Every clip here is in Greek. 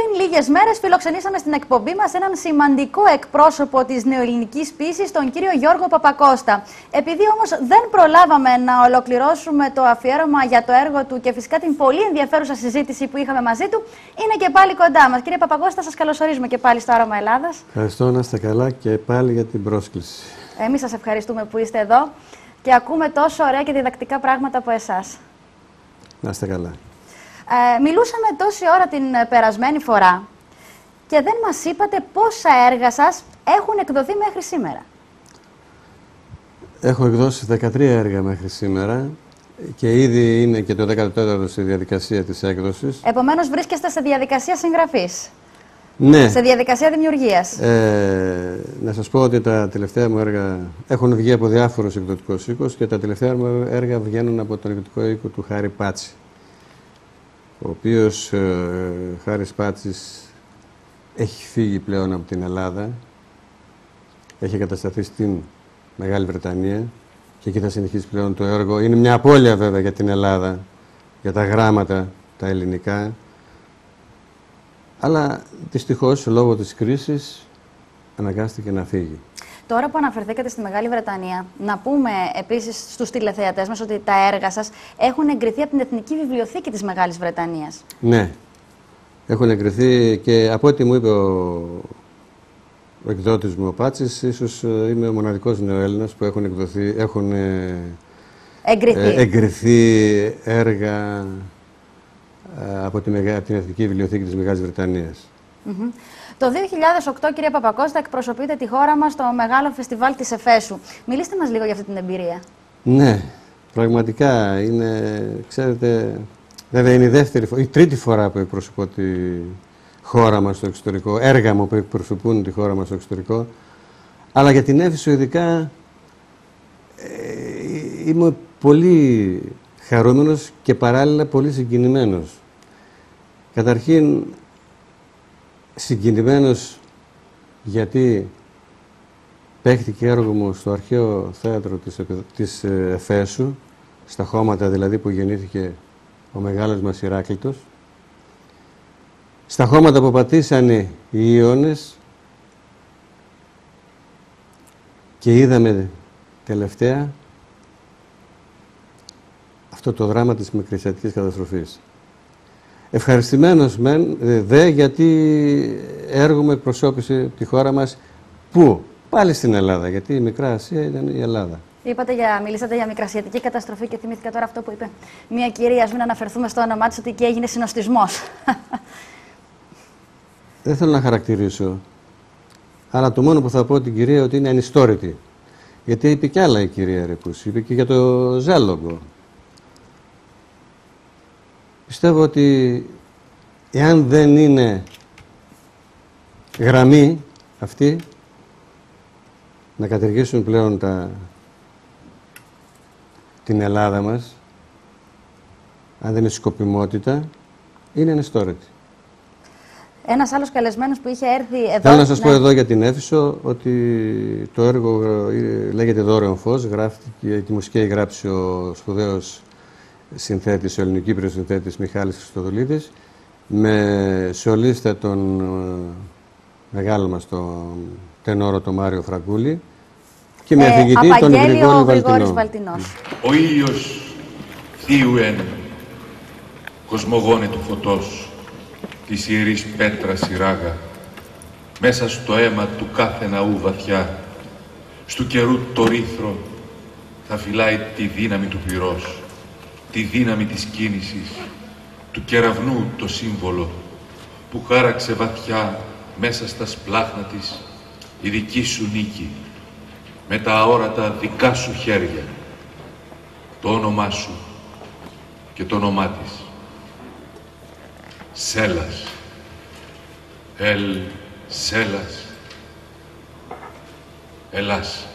Πριν λίγες μέρες φιλοξενήσαμε στην εκπομπή μας έναν σημαντικό εκπρόσωπο της νεοελληνικής ποίησης, τον κύριο Γιώργο Παπακώστα. Επειδή όμως δεν προλάβαμε να ολοκληρώσουμε το αφιέρωμα για το έργο του και φυσικά την πολύ ενδιαφέρουσα συζήτηση που είχαμε μαζί του, είναι και πάλι κοντά μας. Κύριε Παπακώστα, σας καλωσορίζουμε και πάλι στο Άρωμα Ελλάδας. Ευχαριστώ, να είστε καλά και πάλι για την πρόσκληση. Εμείς σας ευχαριστούμε που είστε εδώ και ακούμε τόσο ωραία και διδακτικά πράγματα από εσάς. Να είστε καλά. Μιλούσαμε τόση ώρα την περασμένη φορά και δεν μας είπατε πόσα έργα σας έχουν εκδοθεί μέχρι σήμερα. Έχω εκδώσει 13 έργα μέχρι σήμερα και ήδη είναι και το 14ο στη διαδικασία της έκδοσης. Επομένως βρίσκεστε σε διαδικασία συγγραφής. Ναι. Σε διαδικασία δημιουργίας. Να σας πω ότι τα τελευταία μου έργα έχουν βγει από διάφορους εκδοτικούς οίκους και τα τελευταία μου έργα βγαίνουν από τον εκδοτικό οίκο του Χάρη Πάτση, ο οποίος Χάρης Πάτσης έχει φύγει πλέον από την Ελλάδα, έχει εγκατασταθεί στην Μεγάλη Βρετανία και εκεί θα συνεχίσει πλέον το έργο. Είναι μια απώλεια βέβαια για την Ελλάδα, για τα γράμματα, τα ελληνικά, αλλά δυστυχώς λόγω της κρίσης αναγκάστηκε να φύγει. Τώρα που αναφερθήκατε στη Μεγάλη Βρετανία, να πούμε επίσης στους τηλεθεατές μας ότι τα έργα σας έχουν εγκριθεί από την Εθνική Βιβλιοθήκη της Μεγάλης Βρετανίας. Ναι, έχουν εγκριθεί και από ό,τι μου είπε ο εκδότης μου ο Πάτσης, ίσως είμαι ο μοναδικός νεοέλληνας που έχουν εγκριθεί έργα από την Εθνική Βιβλιοθήκη της Μεγάλης Βρετανίας. Το 2008, κύριε Παπακώστα, εκπροσωπείτε τη χώρα μας στο μεγάλο φεστιβάλ της Εφέσου. Μιλήστε μας λίγο για αυτή την εμπειρία. Ναι, πραγματικά είναι, ξέρετε, βέβαια είναι η τρίτη φορά που εκπροσωπώ τη χώρα μας στο εξωτερικό, έργα μου που εκπροσωπούν τη χώρα μας στο εξωτερικό, αλλά για την Έφεσο ειδικά είμαι πολύ χαρούμενος και παράλληλα πολύ συγκινημένος. Καταρχήν, συγκινημένος γιατί παίχτηκε έργο μου στο αρχαίο θέατρο της Εφέσου, στα χώματα δηλαδή που γεννήθηκε ο μεγάλος μας Ηράκλειτος, στα χώματα που πατήσανε οι Ιώνες και είδαμε τελευταία αυτό το δράμα της Μικρασιατικής καταστροφής. Ευχαριστημένος δε γιατί έργο μου εκπροσώπησε τη χώρα μας. Πού? Πάλι στην Ελλάδα, γιατί η Μικρά Ασία ήταν η Ελλάδα. Μιλήσατε για Μικρασιατική καταστροφή και θυμήθηκα τώρα αυτό που είπε μια κυρία, ας μην αναφερθούμε στο όνομά της, ότι εκεί έγινε συνοστισμός. Δεν θέλω να χαρακτηρίσω, αλλά το μόνο που θα πω την κυρία ότι είναι ανιστόρητη. Γιατί είπε κι άλλα η κυρία Ρεπούς, είπε και για το Ζέλογκο. Πιστεύω ότι εάν δεν είναι γραμμή αυτή να κατηργήσουν πλέον την Ελλάδα μας, αν δεν είναι σκοπιμότητα, είναι ανιστόρητη. Ένας άλλος καλεσμένος που είχε έρθει εδώ... Θέλω να σας πω εδώ για την Έφεσο ότι το έργο λέγεται Δώρεον Φως, γράφτηκε, τη μουσική έχει γράψει ο σπουδαίος συνθέτης, ο ελληνοκύπριος συνθέτης Μιχάλης Χριστοδουλίδης, με σολίστα τον μεγάλο μας τον τενόρο τον Μάριο Φραγκούλη και με αφηγητή τον Γρηγόρη Βαλτινό. Ο ήλιος θείου εν, κοσμογόνε του φωτός, της ιερής πέτρας σειράγα, μέσα στο αίμα του κάθε ναού βαθιά, στου καιρού το ρήθρο, θα φυλάει τη δύναμη του πυρός, τη δύναμη της κίνησης, του κεραυνού το σύμβολο, που χάραξε βαθιά μέσα στα σπλάχνα της η δική σου νίκη, με τα αόρατα δικά σου χέρια, το όνομά σου και το όνομά της. Σέλας, Σέλας, Ελλάς.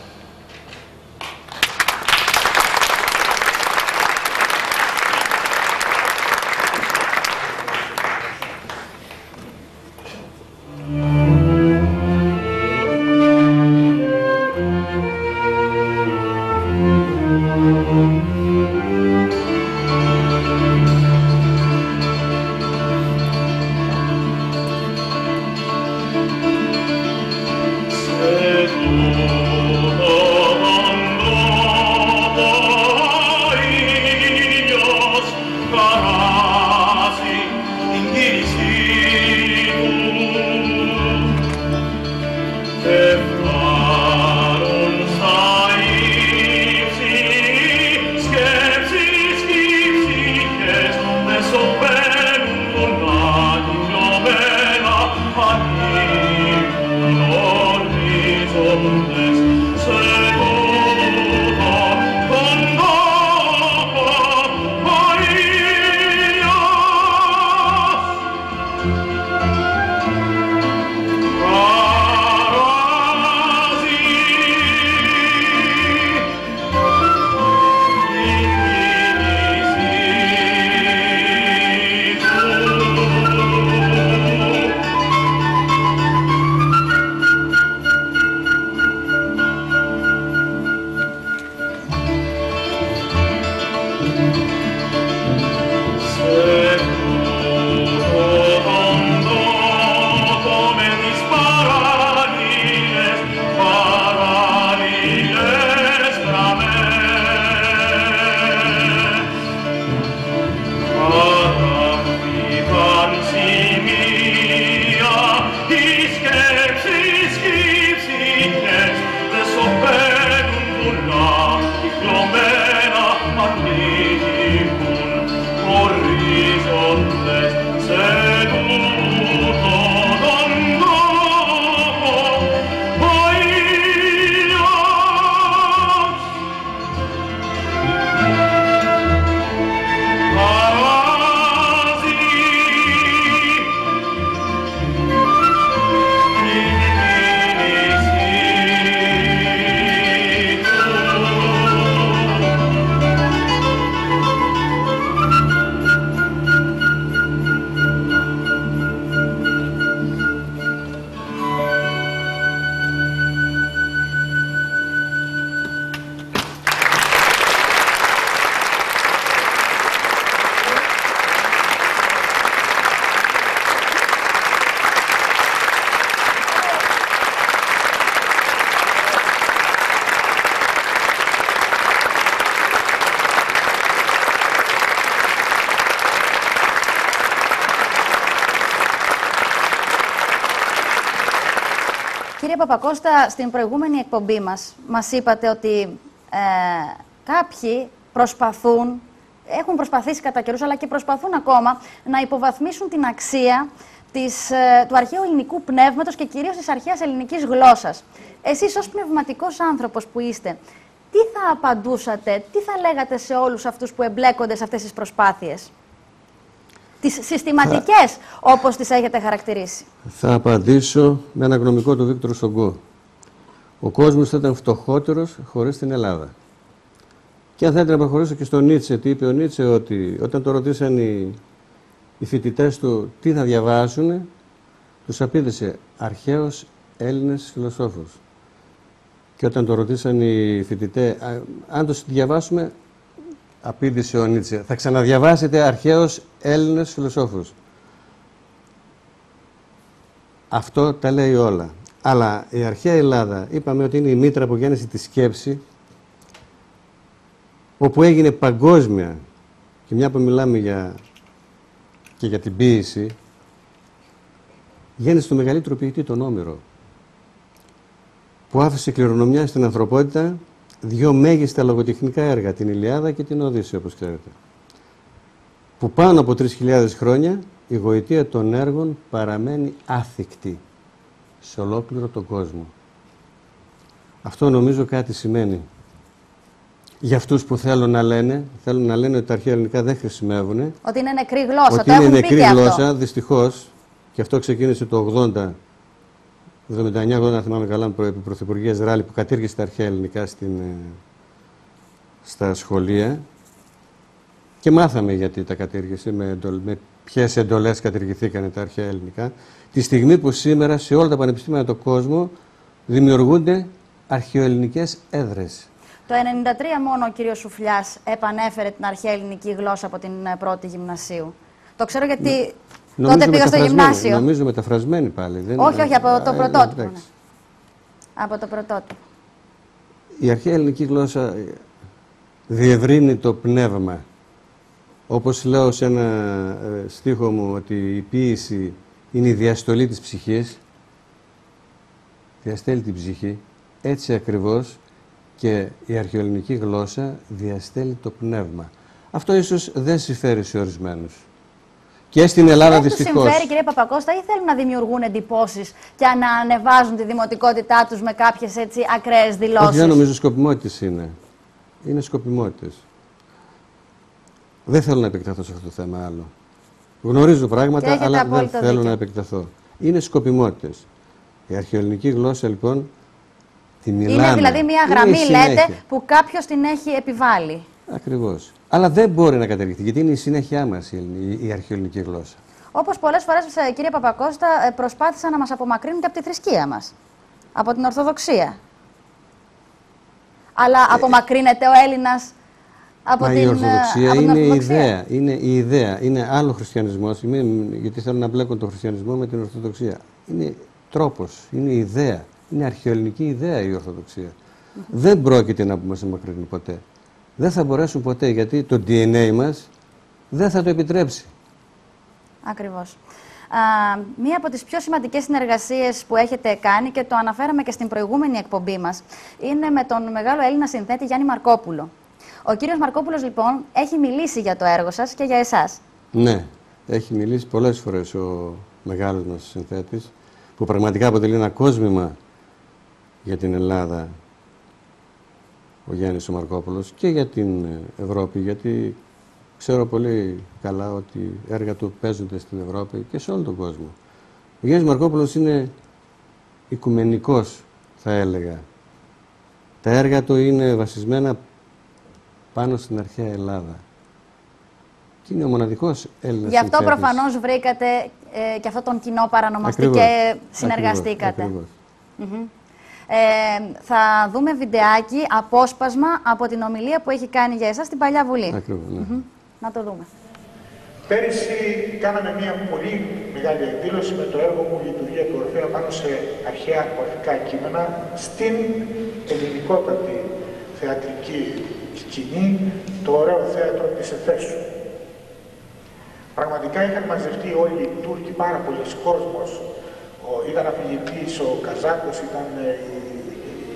Κύριε Παπακώστα, στην προηγούμενη εκπομπή μας είπατε ότι κάποιοι προσπαθούν, έχουν προσπαθήσει κατά καιρούς, αλλά και προσπαθούν ακόμα να υποβαθμίσουν την αξία του αρχαίου ελληνικού πνεύματος και κυρίως της αρχαίας ελληνικής γλώσσας. Εσείς ως πνευματικός άνθρωπος που είστε, τι θα απαντούσατε, τι θα λέγατε σε όλους αυτούς που εμπλέκονται σε αυτές τις προσπάθειες? Τις συστηματικές, όπως τις έχετε χαρακτηρίσει. Θα απαντήσω με ένα γνωμικό του Βίκτορ Σογκό. Ο κόσμος θα ήταν φτωχότερος χωρίς την Ελλάδα. Και αν θέλετε να προχωρήσω και στον Νίτσε, τι είπε ο Νίτσε, ότι όταν το ρωτήσαν οι φοιτητές του τι θα διαβάσουν, τους απήντησε αρχαίους Έλληνες φιλοσόφους. Και όταν το ρωτήσαν οι φοιτητές, αν τους διαβάσουμε, απήντησε ο Νίτσε, θα ξαναδιαβάσετε αρχαίους Έλληνες φιλοσόφους. Αυτό τα λέει όλα. Αλλά η αρχαία Ελλάδα, είπαμε ότι είναι η μήτρα που γέννησε τη σκέψη, όπου έγινε παγκόσμια, και μια που μιλάμε και για την ποίηση, γέννησε το μεγαλύτερο ποιητή, τον Όμηρο, που άφησε κληρονομιά στην ανθρωπότητα δύο μέγιστα λογοτεχνικά έργα, την Ιλιάδα και την Οδύσσεια, όπως ξέρετε, που πάνω από 3.000 χρόνια η γοητεία των έργων παραμένει άθικτη σε ολόκληρο τον κόσμο. Αυτό νομίζω κάτι σημαίνει. Για αυτούς που θέλουν να λένε ότι τα αρχαία ελληνικά δεν χρησιμεύουν. Ότι είναι νεκρή γλώσσα, ότι το έχουν είναι πει νεκρή και γλώσσα, αυτό. δυστυχώς, και αυτό ξεκίνησε το 79-80, θυμάμαι καλά, με πρωθυπουργία Ράλη, που κατήργησε τα αρχαία ελληνικά στα σχολεία. Και μάθαμε γιατί τα κατήργησε, με ποιες εντολές κατηργηθήκαν τα αρχαία ελληνικά. Τη στιγμή που σήμερα σε όλα τα πανεπιστήμια του κόσμου δημιουργούνται αρχαιοελληνικές έδρες. Το 1993 μόνο ο κύριος Σουφλιάς επανέφερε την αρχαία ελληνική γλώσσα από την πρώτη γυμνασίου. Το ξέρω γιατί τότε πήγα στο γυμνάσιο. Νομίζω μεταφρασμένη πάλι. Όχι, από το πρωτότυπο. Ναι. Από το πρωτότυπο. Η αρχαία ελληνική γλώσσα διευρύνει το πνεύμα. Όπως λέω σε ένα στίχο μου ότι η ποίηση είναι η διαστολή της ψυχής, διαστέλει την ψυχή, έτσι ακριβώς και η αρχαιοελληνική γλώσσα διαστέλει το πνεύμα. Αυτό ίσως δεν συμφέρει σε ορισμένους. Και στην Ελλάδα δυστυχώς. Δεν τους συμφέρει, κύριε Παπακώστα, ή θέλουν να δημιουργούν εντυπώσεις και να ανεβάζουν τη δημοτικότητά τους με κάποιες έτσι ακραίες δηλώσεις? Όχι, δεν νομίζω σκοπιμότητες είναι. Είναι σκοπιμότητες. Δεν θέλω να επεκταθώ σε αυτό το θέμα άλλο. Γνωρίζω πράγματα, αλλά δεν θέλω να επεκταθώ. Είναι σκοπιμότητες. Η αρχαιοελληνική γλώσσα, λοιπόν, τη μιλάμε. Είναι δηλαδή μια γραμμή, λέτε, που κάποιος την έχει επιβάλει. Ακριβώς. Αλλά δεν μπορεί να καταργηθεί, γιατί είναι η συνέχειά μας η αρχαιοελληνική γλώσσα. Όπως πολλές φορές, κύριε Παπακώστα, προσπάθησαν να μας απομακρύνουν και από τη θρησκεία μας. Από την Ορθοδοξία. Αλλά απομακρύνεται ο Έλληνας από την Ορθοδοξία? Είναι η ιδέα. Είναι η ιδέα. Είναι άλλο χριστιανισμός. Γιατί θέλουν να μπλέκουν τον χριστιανισμό με την Ορθοδοξία. Είναι τρόπος. Είναι η ιδέα. Είναι αρχαιοελληνική ιδέα η Ορθοδοξία. Δεν πρόκειται να μας απομακρύνουν ποτέ. Δεν θα μπορέσουν ποτέ, γιατί το DNA μας δεν θα το επιτρέψει. Ακριβώς. Μία από τις πιο σημαντικές συνεργασίες που έχετε κάνει, και το αναφέραμε και στην προηγούμενη εκπομπή μας, είναι με τον μεγάλο Έλληνα συνθέτη Γιάννη Μαρκόπουλο. Ο κύριος Μαρκόπουλος, λοιπόν, έχει μιλήσει για το έργο σας και για εσάς. Ναι, έχει μιλήσει πολλές φορές ο μεγάλος μας συνθέτης, που πραγματικά αποτελεί ένα κόσμημα για την Ελλάδα, ο Γιάννης ο Μαρκόπουλος, και για την Ευρώπη, γιατί ξέρω πολύ καλά ότι έργα του παίζονται στην Ευρώπη και σε όλο τον κόσμο. Ο Γιάννης Μαρκόπουλος είναι οικουμενικός, θα έλεγα. Τα έργα του είναι βασισμένα πάνω στην αρχαία Ελλάδα. Και είναι ο μοναδικός Έλληνας Γι' αυτό συνθέτης. προφανώς βρήκατε και αυτόν τον κοινό παρανομαστή και συνεργαστήκατε. Ακριβώς. Θα δούμε βιντεάκι, απόσπασμα από την ομιλία που έχει κάνει για εσάς στην Παλιά Βουλή. Ακριβώς, ναι. Να το δούμε. Πέρυσι κάναμε μια πολύ μεγάλη εκδήλωση με το έργο μου «Λειτουργία του Ορφέα» πάνω σε αρχαία ορφικά κείμενα στην ελληνικότατη θεατρική σκηνή, το ωραίο θέατρο της Εφέσου. Πραγματικά είχαν μαζευτεί όλοι οι Τούρκοι, πάρα πολλοί κόσμος. Ήταν αφηγητής ο Καζάκος, ήταν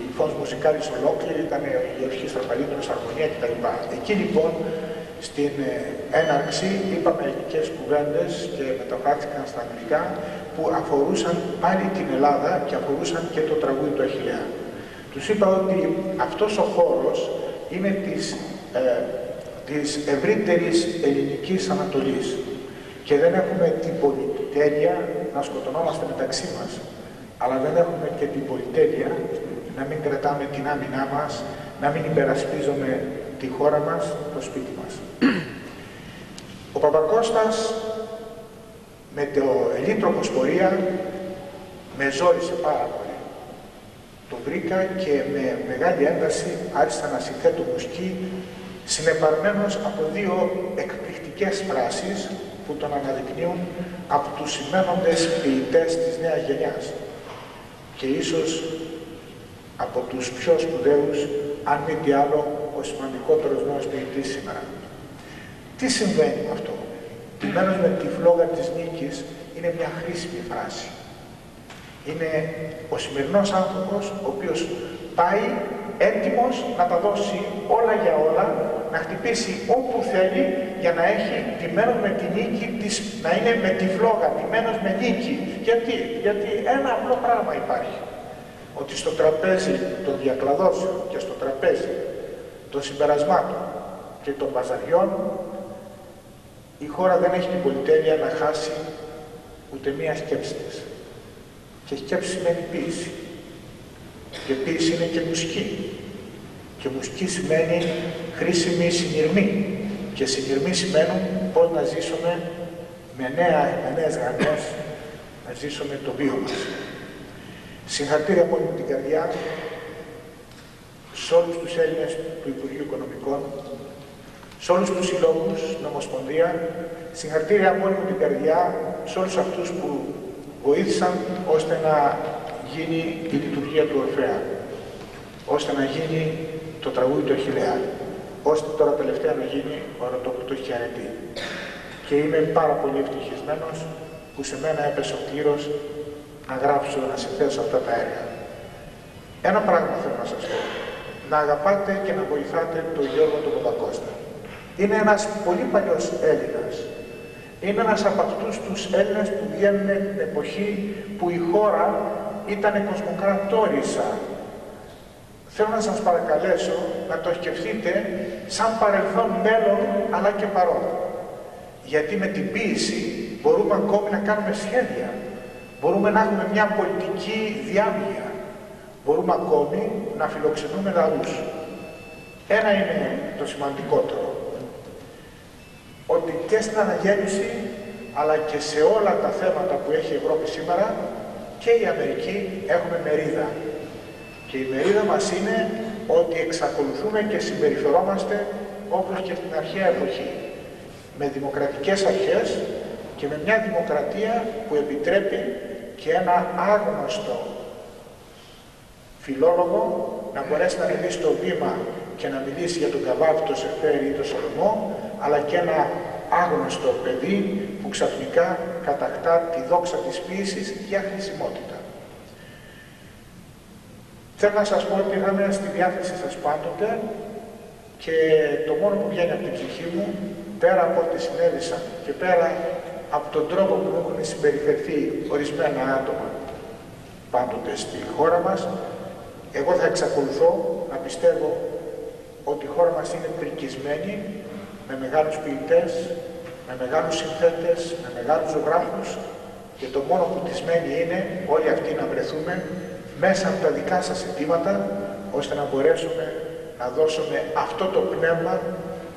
η Φως Μουσικάλης ολόκληρη, ήταν η Ευχή Στραπαλίδωνος Αρμονία κτλ. Εκεί λοιπόν στην έναρξη είπαμε ελληνικές κουβέντες και μεταφράστηκαν στα αγγλικά που αφορούσαν πάλι την Ελλάδα και αφορούσαν και το τραγούδι του Αχιλλέα. Τους είπα ότι αυτός ο χώρος είναι της ευρύτερης ελληνικής Ανατολής και δεν έχουμε την πολυτέλεια να σκοτωνόμαστε μεταξύ μας, αλλά δεν έχουμε και την πολυτέλεια να μην κρατάμε την άμυνά μας, να μην υπερασπίζουμε τη χώρα μας, το σπίτι μας. Ο Παπακώστας με το ελίτροπος πορεία με ζόρισε πάρα πολύ. Το βρήκα και με μεγάλη ένταση άρχισα να συνθέτω μουσική, συνεπαρμένος από δύο εκπληκτικές φράσεις που τον αναδεικνύουν από τους σημαίνοντες ποιητές της νέας γενιάς και ίσως από τους πιο σπουδαίους, αν μη τι άλλο, ο σημαντικότερος νέος ποιητής σήμερα. Τι συμβαίνει με αυτό? «Τιμένος με τη φλόγα της νίκης» είναι μια χρήσιμη φράση. Είναι ο σημερινός άνθρωπος ο οποίος πάει έτοιμος να τα δώσει όλα για όλα, να χτυπήσει όπου θέλει για να έχει τιμένος με τη νίκη της, να είναι με τη φλόγα, τιμένος με νίκη. Γιατί ένα απλό πράγμα υπάρχει. Ότι στο τραπέζι των διακλαδώσεων και στο τραπέζι των συμπερασμάτων και των μπαζαριών η χώρα δεν έχει την πολυτέλεια να χάσει ούτε μία σκέψη της. Και σκέψη σημαίνει ποίηση. Και ποίηση είναι και μουσική. Και μουσική σημαίνει χρήσιμη συνειρμή. Και συνειρμή σημαίνουν πώς να ζήσουμε με νέες γραμμές, να ζήσουμε το βίο μας. Συγχαρητήρια από όλη την καρδιά σε όλους τους Έλληνες του Υπουργείου Οικονομικών, σε όλους τους συλλόγους, νομοσπονδία, συγχαρητήρια από όλη την καρδιά σε όλους αυτούς που βοήθησαν ώστε να γίνει η λειτουργία του Ορφέα, ώστε να γίνει το τραγούδι του Αχιλλέα, ώστε τώρα τελευταία να γίνει ο Ερωτόκουτος και Αρετή. Και είμαι πάρα πολύ ευτυχισμένος που σε μένα έπεσε ο κλήρος να γράψω, να συνθέσω αυτά τα έργα. Ένα πράγμα θέλω να σας πω. Να αγαπάτε και να βοηθάτε τον Γιώργο τον Παπακώστα. Είναι ένας πολύ παλιός Έλληνας. Είναι ένας από αυτούς τους Έλληνες που βγαίνουν την εποχή που η χώρα ήταν κοσμοκρατόρισα. Θέλω να σας παρακαλέσω να το σκεφτείτε σαν παρελθόν, μέλλον, αλλά και παρόν. Γιατί με την ποίηση μπορούμε ακόμη να κάνουμε σχέδια. Μπορούμε να έχουμε μια πολιτική διάβγεια. Μπορούμε ακόμη να φιλοξενούμε λαούς. Ένα είναι το σημαντικότερο. Ότι και στην αναγέννηση, αλλά και σε όλα τα θέματα που έχει η Ευρώπη σήμερα, και η Αμερική έχουμε μερίδα. Και η μερίδα μας είναι ότι εξακολουθούμε και συμπεριφερόμαστε όπως και στην αρχαία εποχή. Με δημοκρατικές αρχές και με μια δημοκρατία που επιτρέπει και ένα άγνωστο φιλόλογο να μπορέσει να μιλήσει στο βήμα και να μιλήσει για τον Καβάφη, τον Σεφέρη ή τον Σολομό, αλλά και ένα άγνωστο παιδί που ξαφνικά κατακτά τη δόξα της ποίησης για χρησιμότητα. Θέλω να σας πω ότι είχαμε στη διάθεση σας πάντοτε και το μόνο που βγαίνει από την ψυχή μου, πέρα από ό,τι συνέβησαν και πέρα από τον τρόπο που έχουν συμπεριφερθεί ορισμένα άτομα πάντοτε στη χώρα μας, εγώ θα εξακολουθώ να πιστεύω ότι η χώρα μας είναι πρικισμένη με μεγάλους ποιητές, με μεγάλους συνθέτες, με μεγάλους ζωγράφους και το μόνο που της μένει είναι όλοι αυτοί να βρεθούμε μέσα από τα δικά σας αιτήματα, ώστε να μπορέσουμε να δώσουμε αυτό το πνεύμα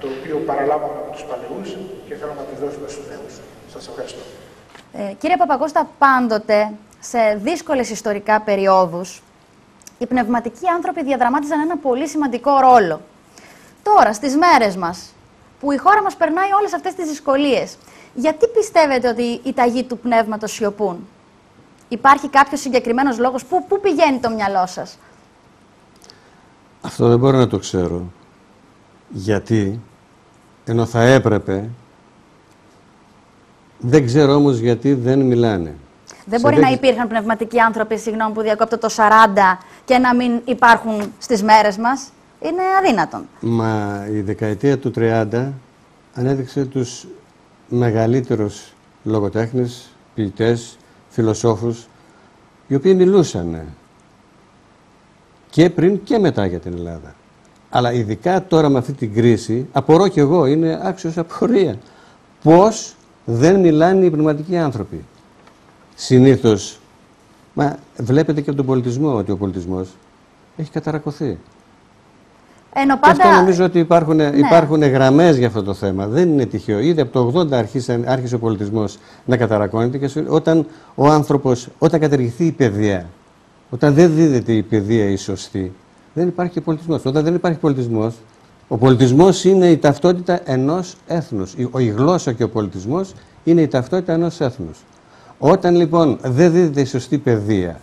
το οποίο παραλάβαμε από τους παλαιούς και θέλουμε να το δώσουμε στους νέους. Σας ευχαριστώ. Κύριε Παπακώστα, πάντοτε σε δύσκολες ιστορικά περιόδους οι πνευματικοί άνθρωποι διαδραμάτιζαν ένα πολύ σημαντικό ρόλο. Τώρα, στις μέρες μας, που η χώρα μας περνάει όλες αυτές τις δυσκολίες, γιατί πιστεύετε ότι οι ταγοί του πνεύματος σιωπούν? Υπάρχει κάποιος συγκεκριμένος λόγος? Πού πηγαίνει το μυαλό σας? Αυτό δεν μπορώ να το ξέρω. Γιατί, ενώ θα έπρεπε, δεν ξέρω όμως γιατί δεν μιλάνε. Δεν μπορεί να υπήρχαν πνευματικοί άνθρωποι, συγγνώμη που διακόπτω, το 40 και να μην υπάρχουν στις μέρες μας. Είναι αδύνατον. Μα η δεκαετία του 30 ανέδειξε τους μεγαλύτερους λογοτέχνες, ποιητές, φιλοσόφους, οι οποίοι μιλούσαν και πριν και μετά για την Ελλάδα. Αλλά ειδικά τώρα με αυτή την κρίση, απορώ κι εγώ, είναι άξιος απορία. Πώς δεν μιλάνε οι πνευματικοί άνθρωποι? Συνήθως, μα βλέπετε και από τον πολιτισμό, ότι ο πολιτισμός έχει καταρακωθεί. Ενώ πάντα... Και αυτό νομίζω ότι υπάρχουν γραμμές για αυτό το θέμα. Δεν είναι τυχαίο. Ήδη από το 80 άρχισε ο πολιτισμός να καταρακώνεται και όταν ο άνθρωπος, όταν καταργηθεί η παιδεία, όταν δεν δίδεται η παιδεία η σωστή, δεν υπάρχει και πολιτισμός. Όταν δεν υπάρχει πολιτισμός, ο πολιτισμός είναι η ταυτότητα ενός έθνους. Η γλώσσα και ο πολιτισμός είναι η ταυτότητα ενός έθνους. Όταν λοιπόν δεν δίδεται η σωστή παιδεία,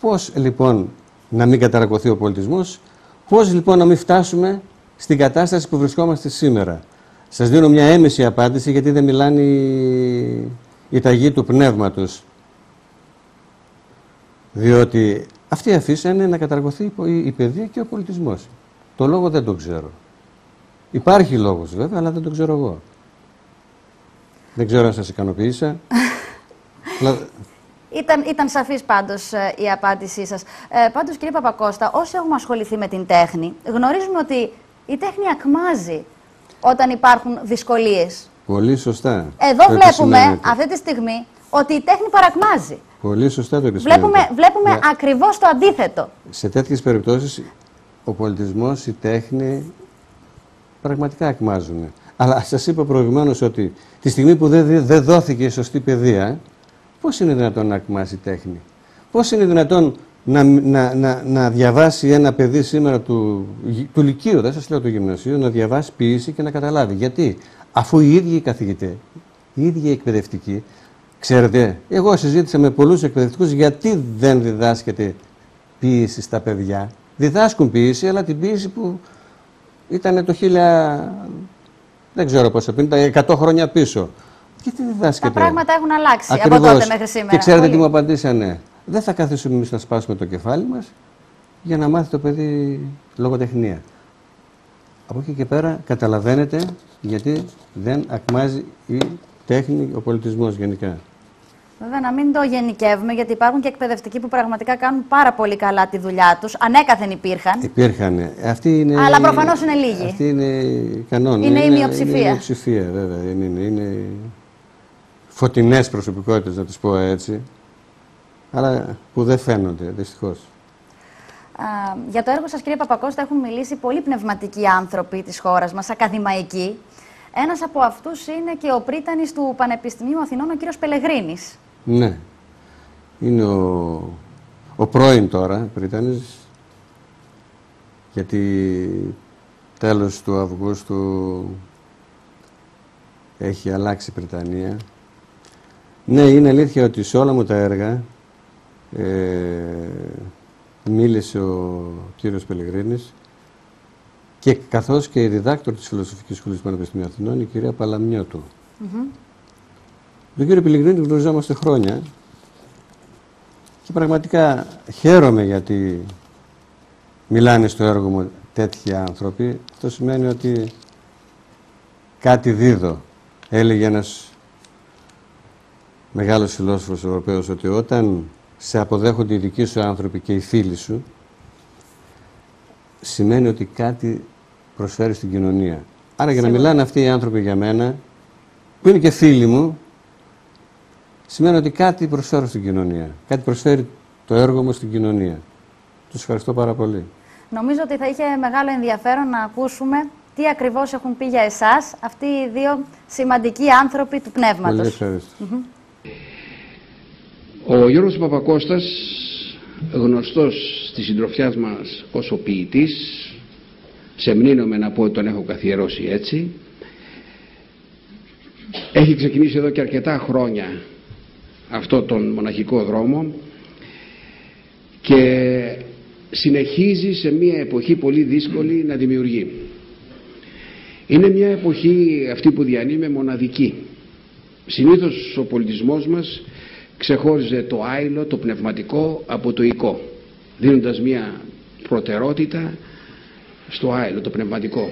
πώς λοιπόν να μην καταρακωθεί ο πολιτισμός, πώς λοιπόν να μην φτάσουμε στην κατάσταση που βρισκόμαστε σήμερα? Σας δίνω μια έμεση απάντηση, γιατί δεν μιλάνε οι ταγοί του πνεύματος. Διότι αυτοί αφήσανε να καταρακωθεί η παιδεία και ο πολιτισμός. Το λόγο δεν τον ξέρω. Υπάρχει λόγος βέβαια, αλλά δεν τον ξέρω εγώ. Δεν ξέρω αν σας ικανοποίησα. Ήταν σαφής πάντως η απάντησή σας. Πάντως, κύριε Παπακώστα, όσοι έχουμε ασχοληθεί με την τέχνη, γνωρίζουμε ότι η τέχνη ακμάζει όταν υπάρχουν δυσκολίες. Πολύ σωστά. Εδώ βλέπουμε αυτή τη στιγμή ότι η τέχνη παρακμάζει. Πολύ σωστά το επισημαίνετε. Βλέπουμε ακριβώς το αντίθετο. Σε τέτοιες περιπτώσεις ο πολιτισμός, η τέχνη πραγματικά ακμάζουν. Αλλά σας είπα προηγουμένως ότι τη στιγμή που δεν δόθηκε η σωστή παιδεία, πώς είναι δυνατόν να ακμάσει η τέχνη? Πώς είναι δυνατόν να διαβάσει ένα παιδί σήμερα του λυκείου, δεν σας λέω του γυμνασίου, να διαβάσει ποίηση και να καταλάβει? Γιατί? Αφού οι ίδιοι οι καθηγητές, οι ίδιοι οι εκπαιδευτικοί, ξέρετε, εγώ συζήτησα με πολλούς εκπαιδευτικούς γιατί δεν διδάσκεται ποίηση στα παιδιά. Διδάσκουν ποίηση, αλλά την ποίηση που ήταν το 1000, δεν ξέρω πόσο πριν, 100 χρόνια πίσω. Γιατί διδάσκεται? Τα πράγματα έχουν αλλάξει. Ακριβώς. Από τότε μέχρι σήμερα. Και ξέρετε τι μου απαντήσανε? Δεν θα καθίσουμε εμείς να σπάσουμε το κεφάλι μας για να μάθει το παιδί λογοτεχνία. Από εκεί και πέρα καταλαβαίνετε γιατί δεν ακμάζει η τέχνη, ο πολιτισμός γενικά. Βέβαια, να μην το γενικεύουμε, γιατί υπάρχουν και εκπαιδευτικοί που πραγματικά κάνουν πάρα πολύ καλά τη δουλειά τους. Ανέκαθεν υπήρχαν. Υπήρχαν. Αλλά προφανώς είναι λίγοι. Αυτή είναι η κανόνη. Είναι η μειοψηφία. Είναι η μειοψηφία, βέβαια. Είναι φωτεινές προσωπικότητες, να τις πω έτσι. Αλλά που δεν φαίνονται, δυστυχώς. Για το έργο σας, κύριε Παπακώστα, έχουν μιλήσει πολλοί πνευματικοί άνθρωποι της χώρας μας, ακαδημαϊκοί. Ένας από αυτούς είναι και ο πρίτανης του Πανεπιστημίου Αθηνών, ο κύριος Πελεγρίνης. Ναι. Είναι ο πρώην τώρα πρίτανης, γιατί τέλος του Αυγούστου έχει αλλάξει η Πριτανία. Ναι, είναι αλήθεια ότι σε όλα μου τα έργα μίλησε ο κύριος Πελεγρίνης, και καθώς και η διδάκτορ της Φιλοσοφικής Σχολής του Πανεπιστημίου Αθηνών, η κυρία Παλαμιώτου. Τον κύριο Πελεγρίνη γνωριζόμαστε χρόνια και πραγματικά χαίρομαι γιατί μιλάνε στο έργο μου τέτοιοι άνθρωποι. Αυτό σημαίνει ότι κάτι δίδω. Έλεγε ένας μεγάλος φιλόσοφος Ευρωπαίος ότι όταν σε αποδέχονται οι δικοί σου άνθρωποι και οι φίλοι σου, σημαίνει ότι κάτι προσφέρει στην κοινωνία. Άρα για να μιλάνε αυτοί οι άνθρωποι για μένα, που είναι και φίλοι μου, σημαίνει ότι κάτι προσφέρω στην κοινωνία. Κάτι προσφέρει το έργο μου στην κοινωνία. Τους ευχαριστώ πάρα πολύ. Νομίζω ότι θα είχε μεγάλο ενδιαφέρον να ακούσουμε τι ακριβώς έχουν πει για εσάς αυτοί οι δύο σημαντικοί άνθρωποι του πνεύματος. Πολύ ευχαριστώ. Ο Γιώργος Παπακώστας, γνωστός στη συντροφιά μας ως ο ποιητής, σε μνήνομαι να πω ότι τον έχω καθιερώσει έτσι, έχει ξεκινήσει εδώ και αρκετά χρόνια αυτό τον μοναχικό δρόμο και συνεχίζει σε μια εποχή πολύ δύσκολη να δημιουργεί. Είναι μια εποχή αυτή που διανύουμε μοναδική. Συνήθως ο πολιτισμός μας ξεχώριζε το άειλο, το πνευματικό από το οικό, δίνοντας μια προτεραιότητα στο άειλο, το πνευματικό,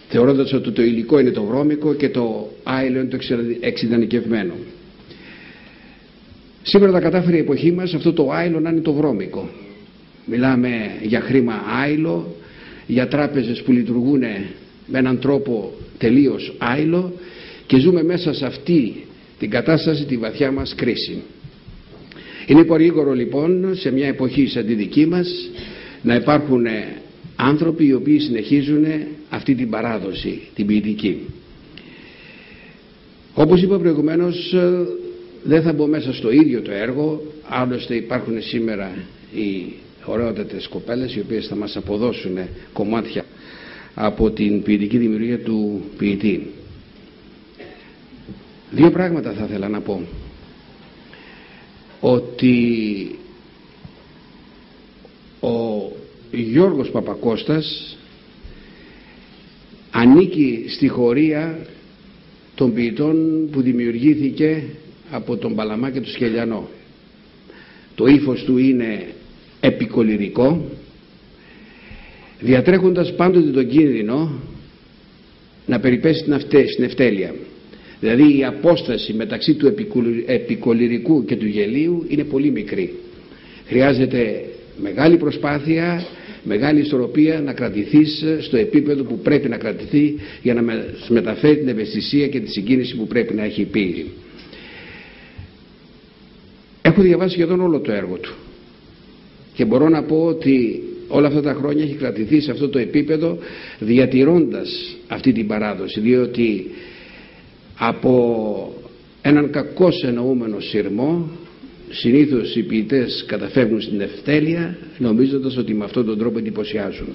θεωρώντας ότι το υλικό είναι το βρώμικο και το άειλο είναι το εξειδανικευμένο. Σήμερα τα κατάφερε η εποχή μας αυτό το άειλο να είναι το βρώμικο. Μιλάμε για χρήμα άειλο, για τράπεζες που λειτουργούν με έναν τρόπο τελείως άειλο, και ζούμε μέσα σε αυτή την κατάσταση, τη βαθιά μας κρίση. Είναι παρήγορο λοιπόν σε μια εποχή σαν τη δική μας να υπάρχουν άνθρωποι οι οποίοι συνεχίζουν αυτή την παράδοση, την ποιητική. Όπως είπα προηγουμένως, δεν θα μπω μέσα στο ίδιο το έργο, άλλωστε υπάρχουν σήμερα οι ωραιότατες κοπέλες οι οποίες θα μας αποδώσουν κομμάτια από την ποιητική δημιουργία του ποιητή. Δύο πράγματα θα ήθελα να πω. Ότι ο Γιώργος Παπακώστας ανήκει στη χωρία των ποιητών που δημιουργήθηκε από τον Παλαμά και τον Σχελιανό. Το ύφος του είναι επικολυρικό, διατρέχοντας πάντοτε τον κίνδυνο να περιπέσει στην ευτέλεια. Δηλαδή η απόσταση μεταξύ του επικολυρικού και του γελίου είναι πολύ μικρή. Χρειάζεται μεγάλη προσπάθεια, μεγάλη ισορροπία να κρατηθείς στο επίπεδο που πρέπει να κρατηθεί για να μεταφέρει την ευαισθησία και τη συγκίνηση που πρέπει να έχει η ποίηση. Έχω διαβάσει σχεδόν όλο το έργο του και μπορώ να πω ότι όλα αυτά τα χρόνια έχει κρατηθεί σε αυτό το επίπεδο, διατηρώντας αυτή την παράδοση, διότι από έναν κακώς εννοούμενο σειρμό συνήθως οι ποιητές καταφεύγουν στην ευτέλεια, νομίζοντας ότι με αυτόν τον τρόπο εντυπωσιάζουν.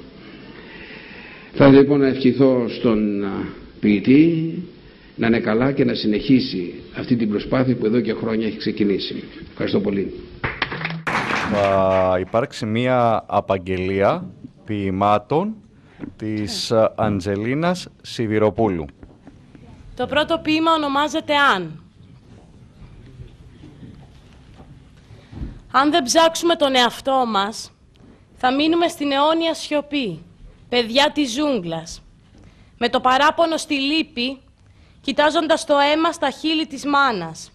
Θα λοιπόν να ευχηθώ στον ποιητή να είναι καλά και να συνεχίσει αυτή την προσπάθεια που εδώ και χρόνια έχει ξεκινήσει. Ευχαριστώ πολύ. Θα υπάρξει μία απαγγελία ποιημάτων της Αντζελίνας Σιδηροπούλου. Το πρώτο ποίημα ονομάζεται «Αν». Αν δεν ψάξουμε τον εαυτό μας, θα μείνουμε στην αιώνια σιωπή, παιδιά της ζούγκλας, με το παράπονο στη λύπη, κοιτάζοντας το αίμα στα χείλη της μάνας.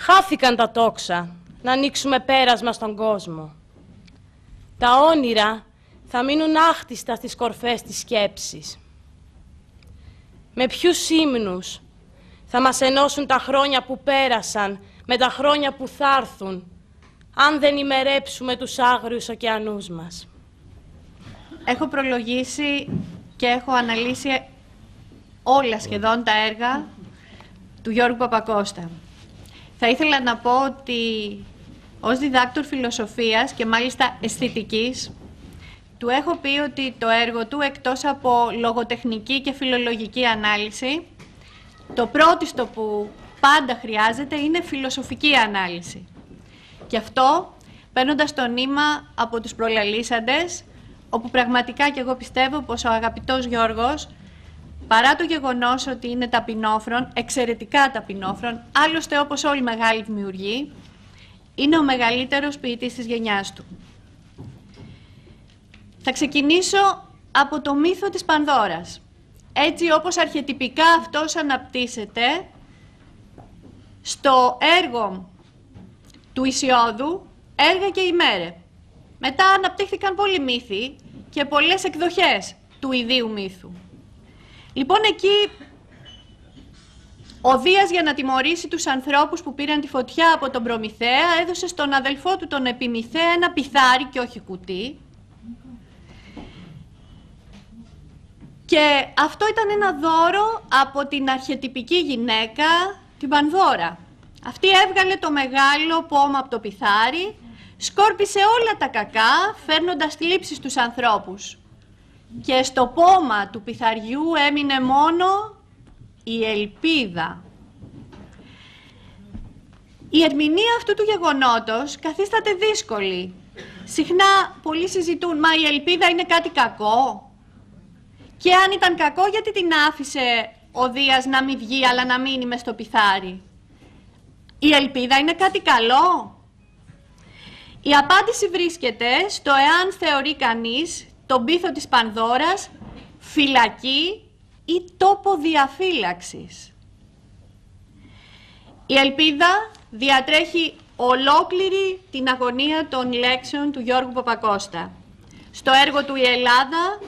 Χάθηκαν τα τόξα να ανοίξουμε πέρασμα στον κόσμο. Τα όνειρα θα μείνουν άχτιστα στις κορφές της σκέψης. Με ποιους ύμνους θα μας ενώσουν τα χρόνια που πέρασαν με τα χρόνια που θα έρθουν, αν δεν ημερέψουμε τους άγριους ωκεανούς μας. Έχω προλογίσει και έχω αναλύσει όλα σχεδόν τα έργα του Γιώργου Παπακώστα. Θα ήθελα να πω ότι ως διδάκτορ φιλοσοφίας και μάλιστα αισθητικής, του έχω πει ότι το έργο του, εκτός από λογοτεχνική και φιλολογική ανάλυση, το πρώτιστο που πάντα χρειάζεται είναι φιλοσοφική ανάλυση. Και αυτό παίρνοντας το νήμα από τους προλαλήσαντες, όπου πραγματικά και εγώ πιστεύω πως ο αγαπητός Γιώργος, παρά το γεγονός ότι είναι ταπεινόφρον, εξαιρετικά ταπεινόφρον, άλλωστε όπως όλοι οι μεγάλοι δημιουργοί, είναι ο μεγαλύτερος ποιητής της γενιάς του. Θα ξεκινήσω από το μύθο της Πανδώρας. Έτσι όπως αρχετυπικά αυτός αναπτύσσεται στο έργο του Ησιώδου, Έργα και ημέρε. Μετά αναπτύχθηκαν πολλοί μύθοι και πολλές εκδοχές του ιδίου μύθου. Λοιπόν, εκεί ο Δίας, για να τιμωρήσει τους ανθρώπους που πήραν τη φωτιά από τον Προμηθέα, έδωσε στον αδελφό του τον Επιμηθέα ένα πιθάρι και όχι κουτί. Και αυτό ήταν ένα δώρο από την αρχετυπική γυναίκα, την Πανδώρα. Αυτή έβγαλε το μεγάλο πόμα από το πιθάρι, σκόρπισε όλα τα κακά, φέρνοντας θλίψεις στους ανθρώπους. Και στο πόμα του πιθαριού έμεινε μόνο η ελπίδα. Η ερμηνεία αυτού του γεγονότος καθίσταται δύσκολη. Συχνά πολλοί συζητούν, μα η ελπίδα είναι κάτι κακό? Και αν ήταν κακό, γιατί την άφησε ο Δίας να μην βγει, αλλά να μείνει μες στο πιθάρι? Η ελπίδα είναι κάτι καλό? Η απάντηση βρίσκεται στο εάν θεωρεί κανείς τον πίθο της Πανδώρας φυλακή ή τόπο διαφύλαξης. Η ελπίδα διατρέχει ολόκληρη την αγωνία των λέξεων του Γιώργου Παπακώστα. Στο έργο του «Η Ελλάδα»,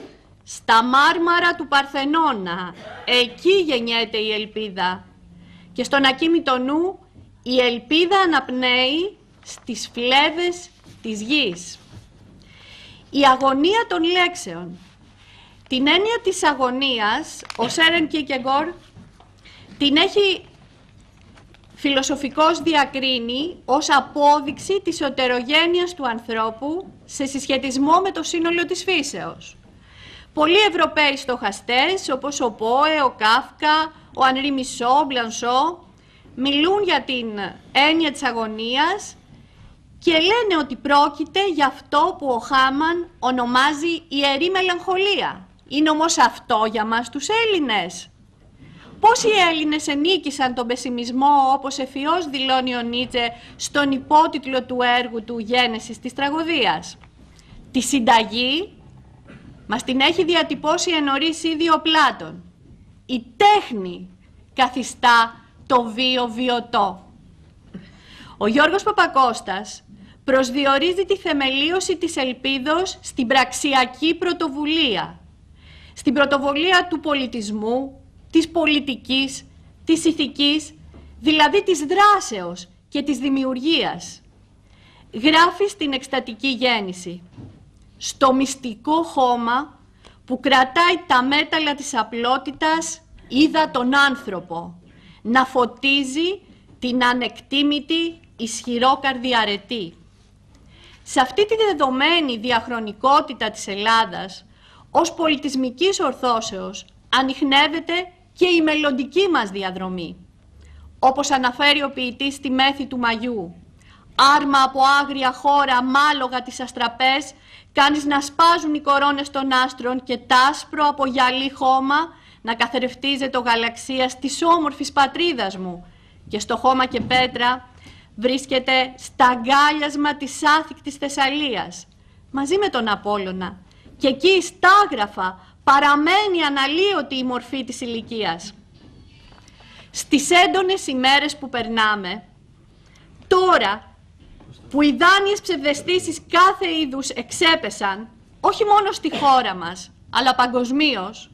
στα μάρμαρα του Παρθενώνα, εκεί γεννιέται η ελπίδα. Και στον ακίμητο νου, η ελπίδα αναπνέει στις φλέβες της γης. Η αγωνία των λέξεων. Την έννοια της αγωνίας, ο Σέρεν Κίκεγκορ την έχει φιλοσοφικώς διακρίνει ως απόδειξη της οτερογένειας του ανθρώπου σε συσχετισμό με το σύνολο της φύσεως. Πολλοί Ευρωπαίοι στοχαστές, όπως ο Πόε, ο Κάφκα, ο Ανρί Μισό, ο Μπλανσό, μιλούν για την έννοια της αγωνίας και λένε ότι πρόκειται για αυτό που ο Χάμαν ονομάζει ιερή μελαγχολία. Είναι όμως αυτό για μας τους Έλληνες? Πώς οι Έλληνες ενίκησαν τον πεσημισμό, όπως ευφυώς δηλώνει ο Νίτσε στον υπότιτλο του έργου του «Γένεσης της τραγωδίας»? Τη συνταγή μας την έχει διατυπώσει εν νωρίς ήδη ο Πλάτων. Η τέχνη καθιστά το βίο βιωτό. Ο Γιώργος Παπακώστας προσδιορίζει τη θεμελίωση της ελπίδος στην πραξιακή πρωτοβουλία. Στην πρωτοβουλία του πολιτισμού, της πολιτικής, της ηθικής, δηλαδή της δράσεως και της δημιουργίας. Γράφει στην εκστατική γέννηση. Στο μυστικό χώμα που κρατάει τα μέταλλα της απλότητας, είδα τον άνθρωπο να φωτίζει την ανεκτήμητη ισχυρόκαρδη αρετή. Σε αυτή τη δεδομένη διαχρονικότητα της Ελλάδας, ως πολιτισμικής ορθώσεως, ανιχνεύεται και η μελλοντική μας διαδρομή. Όπως αναφέρει ο ποιητής στη μέθη του Μαγιού, άρμα από άγρια χώρα μάλογα τις αστραπές, κάνεις να σπάζουν οι κορώνες των άστρων και τ' άσπρο από γυαλί χώμα να καθρεφτίζεται ο γαλαξίας της όμορφης πατρίδας μου. Και στο χώμα και πέτρα βρίσκεται στα αγκάλιασμα της άθικτης Θεσσαλίας, μαζί με τον Απόλλωνα. Και εκεί στάγραφα παραμένει αναλύωτη η μορφή της ηλικίας. Στις έντονες ημέρες που περνάμε, Τώρα που οι δάνειες ψευδαισθήσεις κάθε είδους εξέπεσαν, όχι μόνο στη χώρα μας, αλλά παγκοσμίως,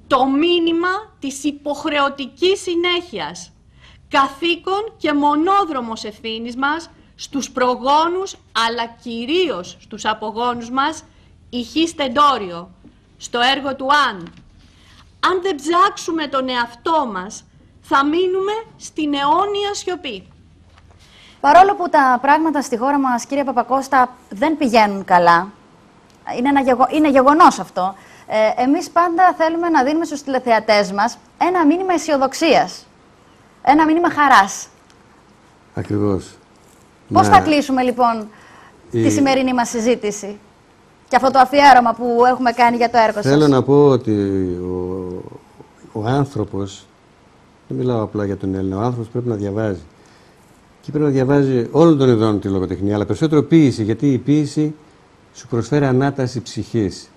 το μήνυμα της υποχρεωτικής συνέχειας, καθήκον και μονόδρομος ευθύνης μας στους προγόνους, αλλά κυρίως στους απογόνους μας, ηχεί στεντόριο, στο έργο του Αν. Αν δεν ψάξουμε τον εαυτό μας, θα μείνουμε στην αιώνια σιωπή. Παρόλο που τα πράγματα στη χώρα μας, κύριε Παπακώστα, δεν πηγαίνουν καλά, είναι γεγονός αυτό, εμείς πάντα θέλουμε να δίνουμε στους τηλεθεατές μας ένα μήνυμα αισιοδοξίας, ένα μήνυμα χαράς. Ακριβώς. Πώς θα κλείσουμε λοιπόν τη σημερινή μας συζήτηση και αυτό το αφιέρωμα που έχουμε κάνει για το έργο σας? Θέλω να πω ότι ο άνθρωπος, δεν μιλάω απλά για τον Έλληνα, ο άνθρωπος πρέπει να διαβάζει. Και πρέπει να διαβάζει όλων των ειδών τη λογοτεχνία, αλλά περισσότερο ποίηση, γιατί η ποίηση σου προσφέρει ανάταση ψυχής.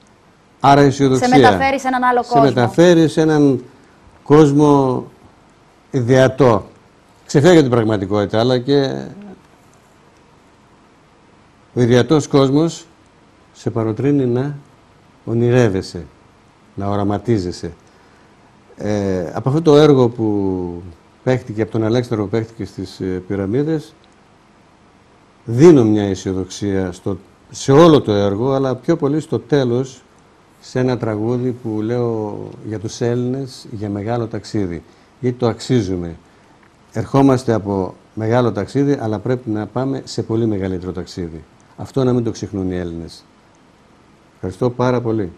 Άρα αισιοδοξία. Σε μεταφέρει σε έναν άλλο κόσμο. Σε μεταφέρει σε έναν κόσμο ιδεατό. Ξεφεύγει από την πραγματικότητα, αλλά και ο ιδεατός κόσμος σε παροτρύνει να ονειρεύεσαι, να οραματίζεσαι. Από αυτό το έργο που παίχτηκε, από τον Αλέξανδρο που παίχτηκε στις Πυραμίδες, δίνω μια αισιοδοξία σε όλο το έργο, αλλά πιο πολύ στο τέλος, σε ένα τραγούδι που λέω για τους Έλληνες, για μεγάλο ταξίδι. Γιατί το αξίζουμε. Ερχόμαστε από μεγάλο ταξίδι, αλλά πρέπει να πάμε σε πολύ μεγαλύτερο ταξίδι. Αυτό να μην το ξεχνούν οι Έλληνες. Ευχαριστώ πάρα πολύ.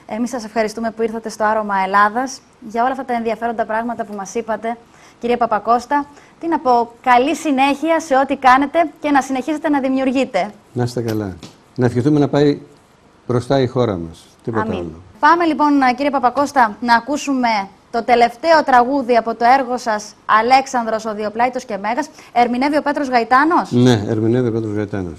Εμείς σας ευχαριστούμε που ήρθατε στο Άρωμα Ελλάδας για όλα αυτά τα ενδιαφέροντα πράγματα που μας είπατε. Κύριε Παπακώστα, τι να πω, καλή συνέχεια σε ό,τι κάνετε και να συνεχίσετε να δημιουργείτε. Να είστε καλά. Να ευχηθούμε να πάει μπροστά η χώρα μας. Τίποτα άλλο. Πάμε λοιπόν, κύριε Παπακώστα, να ακούσουμε το τελευταίο τραγούδι από το έργο σας «Αλέξανδρος ο Διοπλάητος και Μέγας». Ερμηνεύει ο Πέτρος Γαϊτάνος. Ναι, ερμηνεύει ο Πέτρος Γαϊτάνος.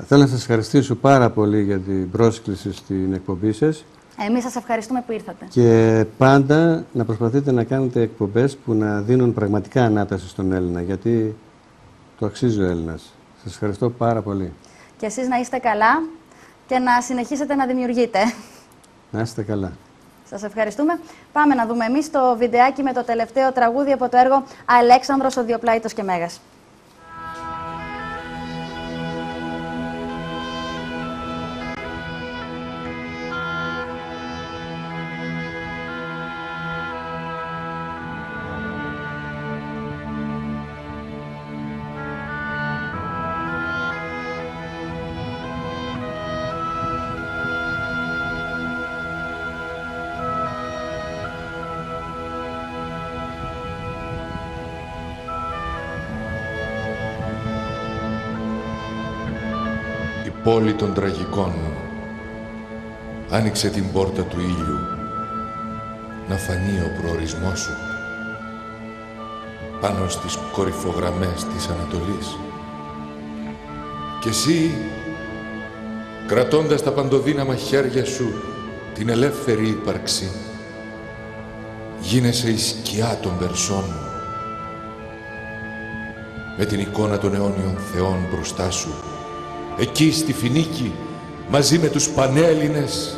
Θέλω να σας ευχαριστήσω πάρα πολύ για την πρόσκληση στην εκπομπή σας. Εμείς σας ευχαριστούμε που ήρθατε. Και πάντα να προσπαθείτε να κάνετε εκπομπές που να δίνουν πραγματικά ανάταση στον Έλληνα, γιατί το αξίζει ο Έλληνας. Σας ευχαριστώ πάρα πολύ. Και εσείς να είστε καλά και να συνεχίσετε να δημιουργείτε. Να είστε καλά. Σας ευχαριστούμε. Πάμε να δούμε εμείς το βιντεάκι με το τελευταίο τραγούδι από το έργο «Αλέξανδρος ο Διοπλάητος και Μέγας». Πόλη των τραγικών άνοιξε την πόρτα του ήλιου να φανεί ο προορισμός σου πάνω στις κορυφογραμμές της Ανατολής. Και εσύ, κρατώντας τα παντοδύναμα χέρια σου την ελεύθερη ύπαρξη, γίνεσαι η σκιά των Περσών με την εικόνα των αιώνιων θεών μπροστά σου. Εκεί στη Φινίκη, μαζί με τους Πανέλληνες,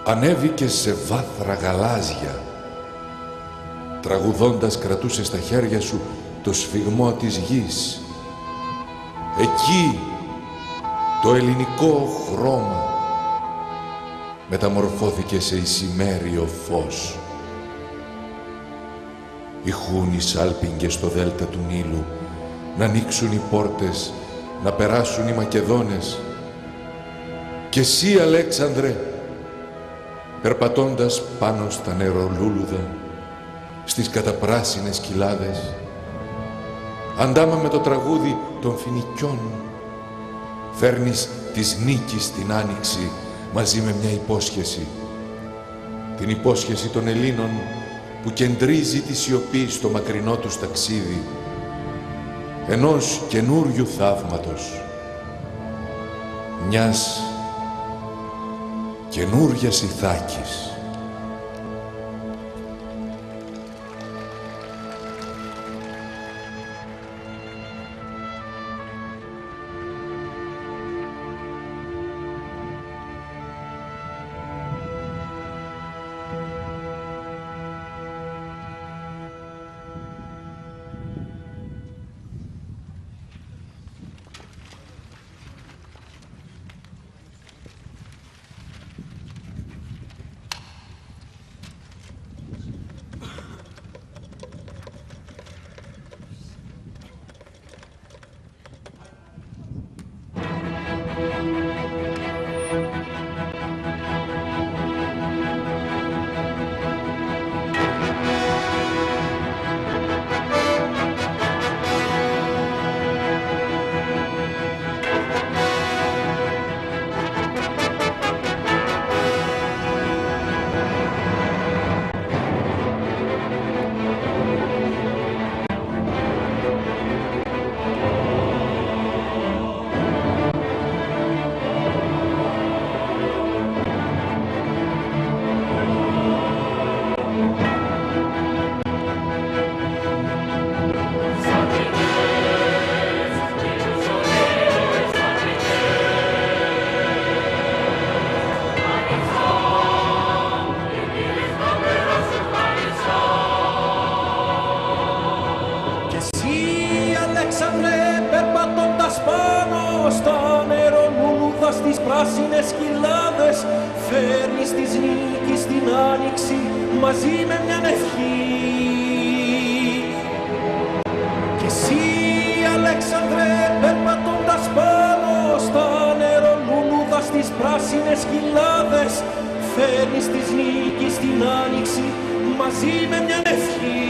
ανέβηκες σε βάθρα γαλάζια. Τραγουδώντας κρατούσες στα χέρια σου το σφιγμό της γης. Εκεί το ελληνικό χρώμα μεταμορφώθηκε σε ησημέριο φως. Ηχούν οι σάλπιγγες στο δέλτα του Νείλου, να ανοίξουν οι πόρτες, να περάσουν οι Μακεδόνες. Και εσύ, Αλέξανδρε, περπατώντας πάνω στα νερολούλουδα, στις καταπράσινες κοιλάδες, αντάμα με το τραγούδι των Φινικιών, φέρνεις της νίκης την άνοιξη μαζί με μια υπόσχεση. Την υπόσχεση των Ελλήνων που κεντρίζει τη σιωπή στο μακρινό τους ταξίδι, ενός καινούριου θαύματος, μιας καινούριας Ιθάκης. Αλέξανδρε, περπατώντας πάνω στα νερολούλουδα στις πράσινες κοιλάδες, φέρνεις της νίκης την άνοιξη μαζί με μιαν ευχή. Κι εσύ, Αλέξανδρε, περπατώντας πάνω στα νερολούλουδα στις πράσινες κοιλάδες, φέρνεις της νίκης την άνοιξη μαζί με μιαν ευχή.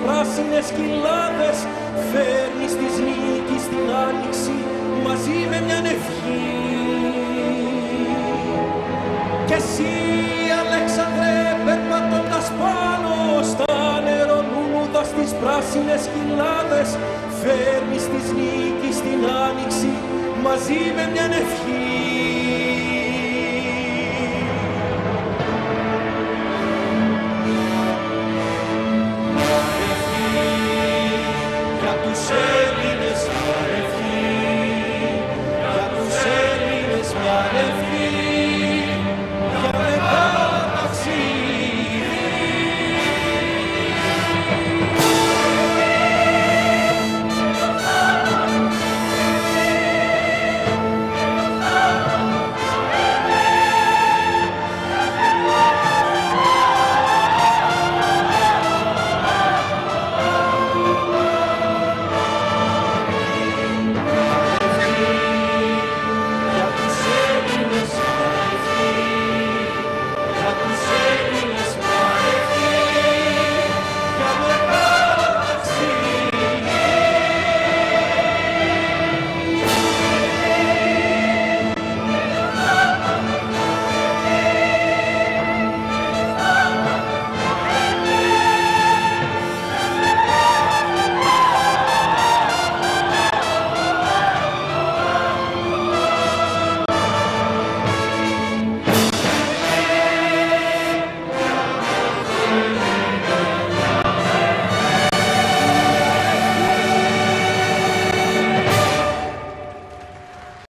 πράσινες κοιλάδες, φέρνεις της νίκης την άνοιξη μαζί με μιαν ευχή. Κι εσύ, Αλέξανδρε, περπατώντας πάνω στα νερολούδα στις πράσινες κοιλάδες, φέρνεις της νίκης την άνοιξη μαζί με μιαν ευχή.